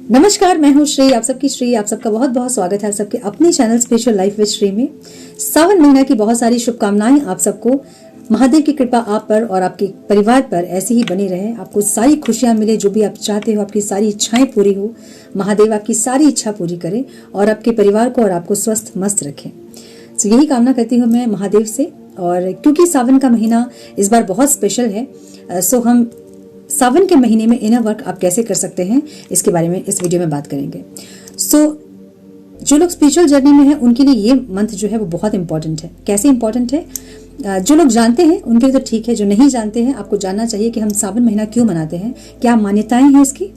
नमस्कार, मैं हूँ श्री। आप सबका बहुत बहुत स्वागत है आप सबके अपने channel special life with Shri में। सावन महीना की बहुत सारी शुभकामनाएं आप सबको। महादेव की कृपा आप पर और आपके परिवार पर ऐसी ही बनी रहे। आपको सारी खुशियां मिले, जो भी आप चाहते हो, आपकी सारी इच्छाएं पूरी हो। महादेव आपकी सारी इच्छा पूरी करे और आपके परिवार को और आपको स्वस्थ मस्त रखें। तो यही कामना करती हूँ मैं महादेव से। और क्योंकि सावन का महीना इस बार बहुत स्पेशल है, सो हम सावन के महीने में इनर वर्क आप कैसे कर सकते हैं, इसके बारे में इस वीडियो में बात करेंगे। जो लोग स्पिरिचुअल जर्नी में हैं उनके लिए ये मंथ जो है वो बहुत इंपॉर्टेंट है। कैसे इंपॉर्टेंट है? जो लोग जानते हैं उनके लिए तो ठीक है, जो नहीं जानते हैं आपको जानना चाहिए कि हम सावन महीना क्यों मनाते हैं, क्या मान्यताएं हैं इसकी।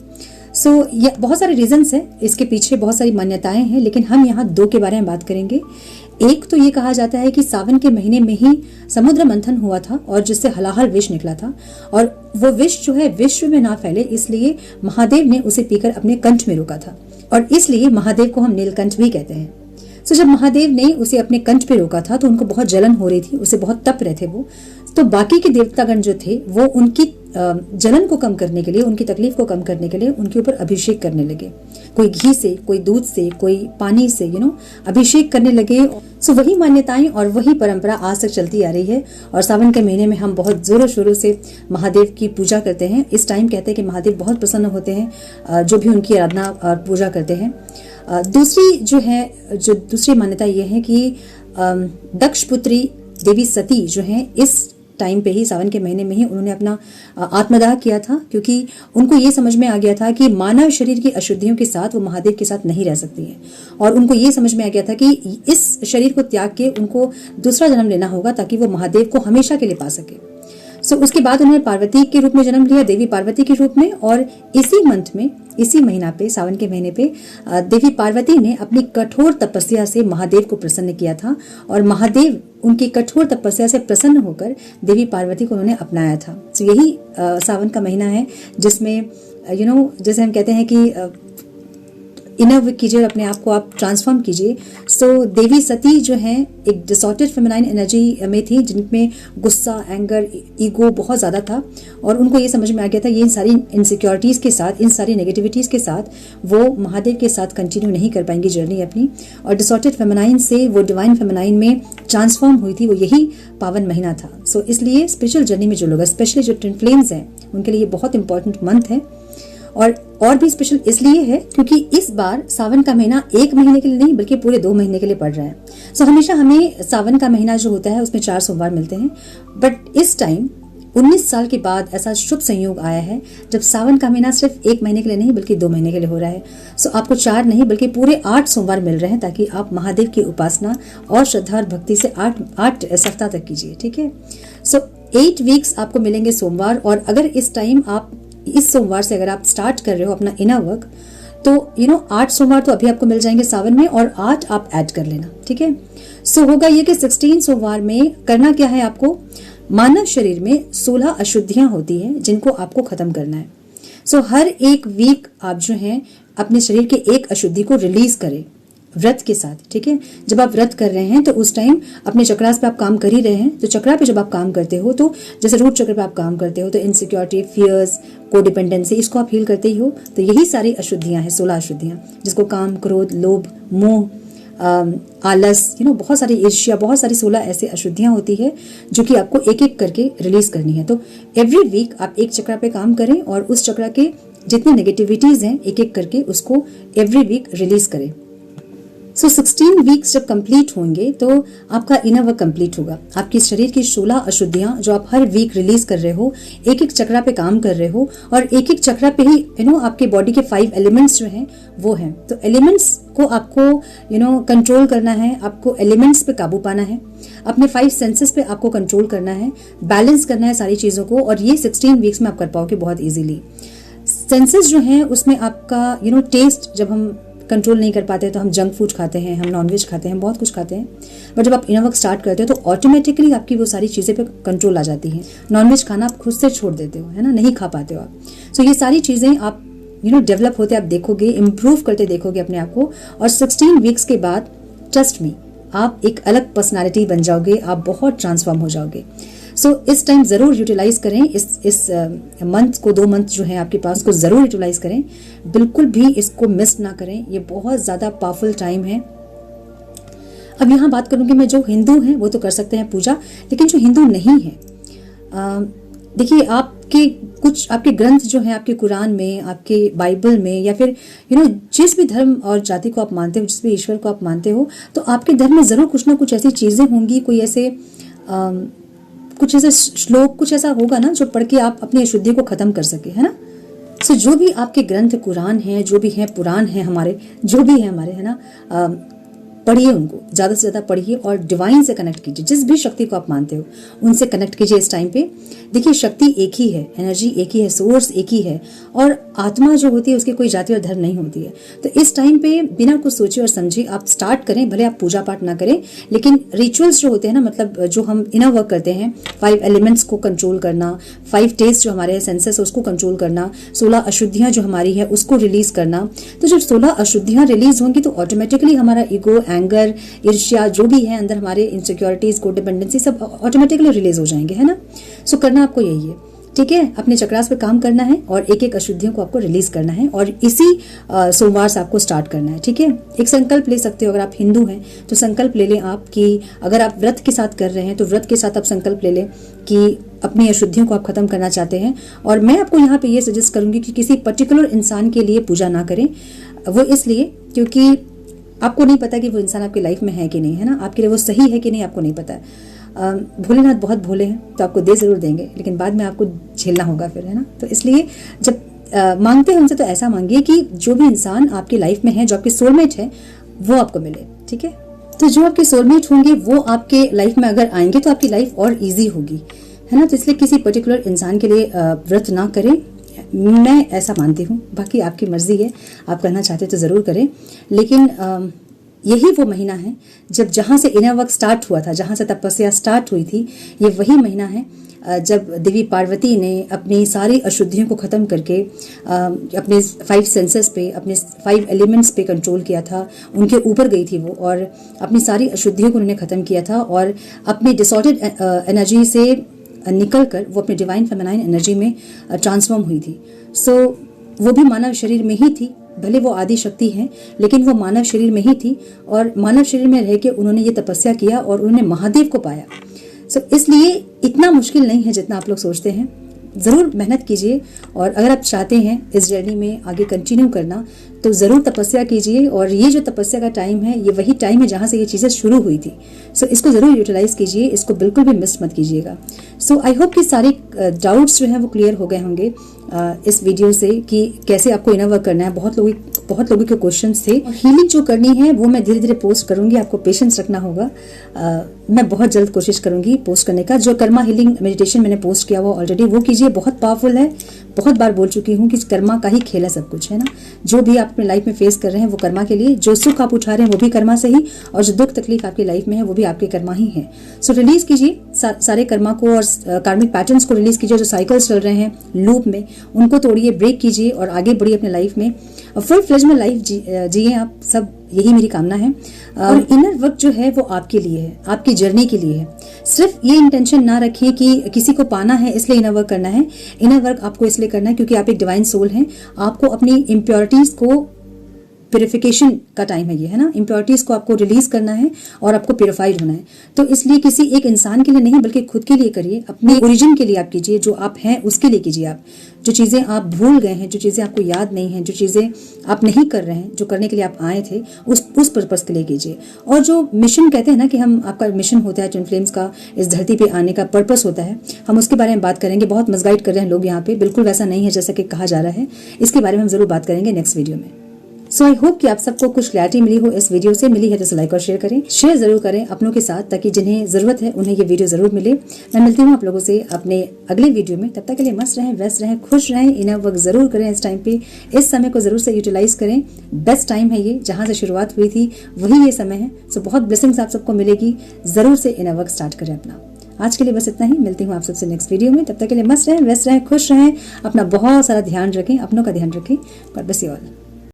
ये बहुत सारे रीजंस है, इसके पीछे बहुत सारी मान्यताएं हैं, लेकिन हम यहाँ दो के बारे में बात करेंगे। एक तो ये कहा जाता है कि सावन के महीने में ही समुद्र मंथन हुआ था और जिससे हलाहल विष निकला था, और वो विष जो है विश्व में ना फैले, इसलिए महादेव ने उसे पीकर अपने कंठ में रोका था, और इसलिए महादेव को हम नीलकंठ भी कहते हैं। जब महादेव ने उसे अपने कंठ पे रोका था तो उनको बहुत जलन हो रही थी, उसे बहुत तप रहे थे वो। तो बाकी के देवतागण जो थे वो उनकी जलन को कम करने के लिए, उनकी तकलीफ को कम करने के लिए उनके ऊपर अभिषेक करने लगे। कोई घी से, कोई दूध से, कोई पानी से अभिषेक करने लगे। वही मान्यताएं और वही परंपरा आज तक चलती आ रही है। और सावन के महीने में हम बहुत जोरों शोरों से महादेव की पूजा करते हैं। इस टाइम कहते हैं कि महादेव बहुत प्रसन्न होते हैं जो भी उनकी आराधना और पूजा करते हैं। दूसरी मान्यता ये है कि दक्ष पुत्री देवी सती जो है इस टाइम पे ही, सावन के महीने में ही उन्होंने अपना आत्मदाह किया था, क्योंकि उनको ये समझ में आ गया था कि मानव शरीर की अशुद्धियों के साथ वो महादेव के साथ नहीं रह सकती है। और उनको ये समझ में आ गया था कि इस शरीर को त्याग के उनको दूसरा जन्म लेना होगा ताकि वो महादेव को हमेशा के लिए पा सके। उसके बाद उन्होंने पार्वती के रूप में जन्म लिया, देवी पार्वती के रूप में। और इसी मंथ में, इसी महीना पे, सावन के महीने पे देवी पार्वती ने अपनी कठोर तपस्या से महादेव को प्रसन्न किया था, और महादेव उनकी कठोर तपस्या से प्रसन्न होकर देवी पार्वती को उन्होंने अपनाया था। यही सावन का महीना है जिसमें जैसे हम कहते हैं कि इनर वर्क कीजिए, अपने आप को आप ट्रांसफॉर्म कीजिए। देवी सती जो है एक डिसऑर्डर्ड फेमिनाइन एनर्जी में थी, जिनमें गुस्सा, एंगर, ईगो बहुत ज्यादा था, और उनको ये समझ में आ गया था ये इन सारी इनसिक्योरिटीज के साथ, इन सारी नेगेटिविटीज के साथ वो महादेव के साथ कंटिन्यू नहीं कर पाएंगी जर्नी अपनी। और डिसऑर्डर्ड फेमिनाइन से वो डिवाइन फेमिनाइन में ट्रांसफॉर्म हुई थी, वो यही पावन महीना था। इसलिए स्पिरिचुअल जर्नी में जो लोग, स्पेशली जो ट्विन फ्लेम्स हैं, उनके लिए ये बहुत इंपॉर्टेंट मंथ है। और भी स्पेशल इसलिए है क्योंकि इस बार सावन का महीना एक महीने के लिए नहीं बल्कि पूरे 2 महीने के लिए पड़ रहा है। हमेशा हमें सावन का महीना जो होता है उसमें 4 सोमवार मिलते हैं, बट इस टाइम 19 साल के बाद ऐसा शुभ संयोग आया है जब सावन का महीना सिर्फ 1 महीने के लिए नहीं बल्कि 2 महीने के लिए हो रहा है। आपको 4 नहीं बल्कि पूरे 8 सोमवार मिल रहे हैं, ताकि आप महादेव की उपासना और श्रद्धा और भक्ति से 8 सप्ताह तक कीजिए। ठीक है, 8 वीक्स आपको मिलेंगे सोमवार। और अगर इस टाइम आप इस सोमवार से अगर आप स्टार्ट कर रहे हो अपना इनर वर्क, तो 8 सोमवार तो अभी आपको मिल जाएंगे सावन में, और 8 आप ऐड कर लेना। ठीक है, होगा ये कि 16 सोमवार में करना क्या है आपको। मानव शरीर में 16 अशुद्धियां होती हैं जिनको आपको खत्म करना है। हर एक वीक आप जो है अपने शरीर के एक अशुद्धि को रिलीज करें व्रत के साथ। ठीक है, जब आप व्रत कर रहे हैं तो उस टाइम अपने चक्रास पे आप काम कर ही रहे हैं। तो चक्रा पे जब आप काम करते हो, तो जैसे रूट चक्र पे आप काम करते हो, तो इनसिक्योरिटी, फियर्स, कोडिपेंडेंसी, इसको आप हील करते ही हो। तो यही सारी अशुद्धियां हैं, 16 अशुद्धियां, जिसको काम, क्रोध, लोभ, मोह, आलस, बहुत सारी ईर्ष्या, बहुत सारी 16 ऐसे अशुद्धियां होती है जो कि आपको एक एक करके रिलीज करनी है। तो एवरी वीक आप एक चक्रा पे काम करें और उस चक्रा के जितने नेगेटिविटीज हैं एक एक करके उसको एवरी वीक रिलीज करें। 16 वीक्स जब कंप्लीट होंगे तो आपका इनर वर्क कंप्लीट होगा। आपके शरीर की 16 अशुद्धियां जो आप हर वीक रिलीज कर रहे हो, एक एक चक्रा पे काम कर रहे हो, और एक एक चक्रा पे ही आपके बॉडी के 5 एलिमेंट्स जो हैं वो हैं। तो एलिमेंट्स को आपको कंट्रोल करना है, आपको एलिमेंट्स पे काबू पाना है, अपने 5 सेंसेस पे आपको कंट्रोल करना है, बैलेंस करना है सारी चीजों को। और ये 16 वीक्स में आप कर पाओगे बहुत इजीली। सेंसेस जो हैं उसमें आपका टेस्ट जब हम कंट्रोल नहीं कर पाते तो हम जंक फूड खाते हैं, हम नॉनवेज खाते हैं, बहुत कुछ खाते हैं। बट जब आप इनर वर्क स्टार्ट करते हो तो ऑटोमेटिकली आपकी वो सारी चीजें पे कंट्रोल आ जाती है। नॉनवेज खाना आप खुद से छोड़ देते हो, है ना, नहीं खा पाते हो आप। ये सारी चीजें आप डेवलप होते आप देखोगे, इम्प्रूव करते देखोगे अपने आप को। और 16 वीक्स के बाद ट्रस्ट मी, आप एक अलग पर्सनालिटी बन जाओगे, आप बहुत ट्रांसफॉर्म हो जाओगे। सो इस टाइम जरूर यूटिलाइज करें, इस मंथ को, 2 मंथ जो है आपके पास को जरूर यूटिलाइज करें, बिल्कुल भी इसको मिस ना करें। ये बहुत ज्यादा पावरफुल टाइम है। अब यहाँ बात करूंगी मैं, जो हिंदू हैं वो तो कर सकते हैं पूजा, लेकिन जो हिंदू नहीं है, देखिए आपके ग्रंथ जो है आपके कुरान में, आपके बाइबल में, या फिर जिस भी धर्म और जाति को आप मानते हो, जिस भी ईश्वर को आप मानते हो, तो आपके धर्म में जरूर कुछ ना कुछ ऐसी चीजें होंगी, कोई ऐसे कुछ ऐसे श्लोक, कुछ ऐसा होगा ना जो पढ़ के आप अपनी अशुद्धि को खत्म कर सके, है ना। सो जो भी आपके ग्रंथ कुरान है, जो भी है पुराण है हमारे, जो भी है हमारे, है ना, पढ़िए, उनको ज़्यादा से ज़्यादा पढ़िए और डिवाइन से कनेक्ट कीजिए। जिस भी शक्ति को आप मानते हो उनसे कनेक्ट कीजिए इस टाइम पे। देखिए शक्ति एक ही है, एनर्जी एक ही है, सोर्स एक ही है, और आत्मा जो होती है उसकी कोई जाति और धर्म नहीं होती है। तो इस टाइम पे बिना कुछ सोचे और समझे आप स्टार्ट करें। भले आप पूजा पाठ ना करें, लेकिन रिचुअल्स जो होते हैं ना, मतलब जो हम इनर वर्क करते हैं, 5 एलिमेंट्स को कंट्रोल करना, 5 टेस्ट जो हमारे सेंसेस है उसको कंट्रोल करना, 16 अशुद्धियां जो हमारी है उसको रिलीज करना। तो जब 16 अशुद्धियां रिलीज होंगी तो ऑटोमेटिकली हमारा ईगो, एंगर, ईर्ष्या, जो भी है अंदर हमारे इनसिक्योरिटीज, कोडिपेंडेंसी, सब ऑटोमेटिकली रिलीज हो जाएंगे, है ना। सो करना आपको यही है, ठीक है। अपने चक्रास पे काम करना है और एक एक अशुद्धियों को आपको रिलीज करना है, और इसी सोमवार से आपको स्टार्ट करना है, ठीक है। एक संकल्प ले सकते हो, अगर आप हिंदू हैं तो संकल्प ले लें आप कि अगर आप व्रत के साथ कर रहे हैं तो व्रत के साथ आप संकल्प ले लें कि अपनी अशुद्धियों को आप खत्म करना चाहते हैं। और मैं आपको यहाँ पे ये सजेस्ट करूंगी कि किसी पर्टिकुलर इंसान के लिए पूजा ना करें। वो इसलिए क्योंकि आपको नहीं पता कि वो इंसान आपकी लाइफ में है कि नहीं, है ना, आपके लिए वो सही है कि नहीं, आपको नहीं पता है। भोलेनाथ बहुत भोले हैं तो आपको दे जरूर देंगे, लेकिन बाद में आपको झेलना होगा फिर, है ना। तो इसलिए जब मांगते हैं उनसे तो ऐसा मांगिए कि जो भी इंसान आपकी लाइफ में है, जो आपके सोलमेट है, वो आपको मिले, ठीक है। तो जो आपके सोलमेट होंगे वो आपके लाइफ में अगर आएंगे तो आपकी लाइफ और ईजी होगी, है ना। तो इसलिए किसी पर्टिकुलर इंसान के लिए व्रत ना करें, मैं ऐसा मानती हूँ। बाकी आपकी मर्जी है, आप करना चाहते तो जरूर करें, लेकिन यही वो महीना है जब जहाँ से इनर वर्क स्टार्ट हुआ था, जहाँ से तपस्या स्टार्ट हुई थी, ये वही महीना है जब देवी पार्वती ने अपनी सारी अशुद्धियों को खत्म करके अपने 5 सेंसेस पे, अपने 5 एलिमेंट्स पे कंट्रोल किया था, उनके ऊपर गई थी वो, और अपनी सारी अशुद्धियों को उन्होंने खत्म किया था, और अपनी डिसऑर्डर्ड एनर्जी से निकलकर वो अपने डिवाइन फेमिनाइन एनर्जी में ट्रांसफॉर्म हुई थी। सो वो भी मानव शरीर में ही थी, भले वो आदि शक्ति है, लेकिन वो मानव शरीर में ही थी, और मानव शरीर में रह के उन्होंने ये तपस्या किया और उन्होंने महादेव को पाया। सो इसलिए इतना मुश्किल नहीं है जितना आप लोग सोचते हैं। ज़रूर मेहनत कीजिए, और अगर आप चाहते हैं इस जर्नी में आगे कंटिन्यू करना तो ज़रूर तपस्या कीजिए। और ये जो तपस्या का टाइम है, ये वही टाइम है जहाँ से ये चीज़ें शुरू हुई थी। सो इसको ज़रूर यूटिलाइज कीजिए, इसको बिल्कुल भी मिस मत कीजिएगा। सो आई होप कि सारे डाउट्स जो हैं वो क्लियर हो गए होंगे इस वीडियो से कि कैसे आपको इनर वर्क करना है। बहुत लोगों के क्वेश्चंस थे। हीलिंग जो करनी है वो मैं धीरे धीरे पोस्ट करूंगी, आपको पेशेंस रखना होगा। मैं बहुत जल्द कोशिश करूंगी पोस्ट करने का। जो कर्मा हीलिंग मेडिटेशन मैंने पोस्ट किया हुआ ऑलरेडी, वो कीजिए, बहुत पावरफुल है। बहुत बार बोल चुकी हूँ कि कर्मा का ही खेल है सब कुछ, है ना। जो भी आप अपनी लाइफ में फेस कर रहे हैं वो कर्मा के लिए, जो सुख आप उठा रहे हैं वो भी कर्मा से ही, और जो दुख तकलीफ आपकी लाइफ में है वो भी आपके कर्मा ही है। सो रिलीज कीजिए सारे कर्मा को और कार्मिक पैटर्न्स को रिलीज कीजिए। जो साइकिल्स चल रहे हैं लूप में, उनको तोड़िए, ब्रेक कीजिए और आगे बढ़िए अपने लाइफ में। फुल फ्लेज में लाइफ जिए आप सब, यही मेरी कामना है। और इनर वर्क जो है वो आपके लिए है, आपकी जर्नी के लिए है। सिर्फ ये इंटेंशन ना रखें कि किसी को पाना है इसलिए इनर वर्क करना है। इनर वर्क आपको इसलिए करना है क्योंकि आप एक डिवाइन सोल हैं। आपको अपनी इम्प्योरिटीज को, प्योरिफिकेशन का टाइम है ये, है ना। इम्प्योरिटीज को आपको रिलीज करना है और आपको प्योरिफाइड होना है। तो इसलिए किसी एक इंसान के लिए नहीं, बल्कि खुद के लिए करिए, अपने ओरिजिन के लिए आप कीजिए, जो आप हैं उसके लिए कीजिए। आप जो चीजें आप भूल गए हैं, जो चीजें आपको याद नहीं है, जो चीजें आप नहीं कर रहे हैं, जो करने के लिए आप आए थे, उस पर्पस के लिए कीजिए। और जो मिशन कहते हैं ना कि हम, आपका मिशन होता है ट्विन फ्लेम्स का, इस धरती पे आने का पर्पस होता है, हम उसके बारे में बात करेंगे। बहुत मिसगाइड कर रहे हैं लोग यहाँ पे, बिल्कुल वैसा नहीं है जैसा कि कहा जा रहा है। इसके बारे में हम जरूर बात करेंगे नेक्स्ट वीडियो में। सो आई होप कि आप सबको कुछ क्लैरिटी मिली हो इस वीडियो से। मिली है तो लाइक और शेयर करें, शेयर जरूर करें अपनों के साथ, ताकि जिन्हें जरूरत है उन्हें ये वीडियो जरूर मिले। मैं मिलती हूँ आप लोगों से अपने अगले वीडियो में। तब तक के लिए मस्त रहें, व्यस्त रहें, खुश रहें। इनर वर्क जरूर करें इस टाइम पे, इस समय को जरूर से यूटिलाइज करें। बेस्ट टाइम है ये, जहां से शुरुआत हुई थी वही ये समय है। सो बहुत ब्लेसिंग्स आप सबको मिलेगी। जरूर से इनर वर्क स्टार्ट करें अपना। आज के लिए बस इतना ही, मिलती हूँ आप सबसे नेक्स्ट वीडियो में। तब तक के लिए मस्त रहें, व्यस्त रहें, खुश रहें, अपना बहुत सारा ध्यान रखें, अपनों का ध्यान रखें। God bless you all.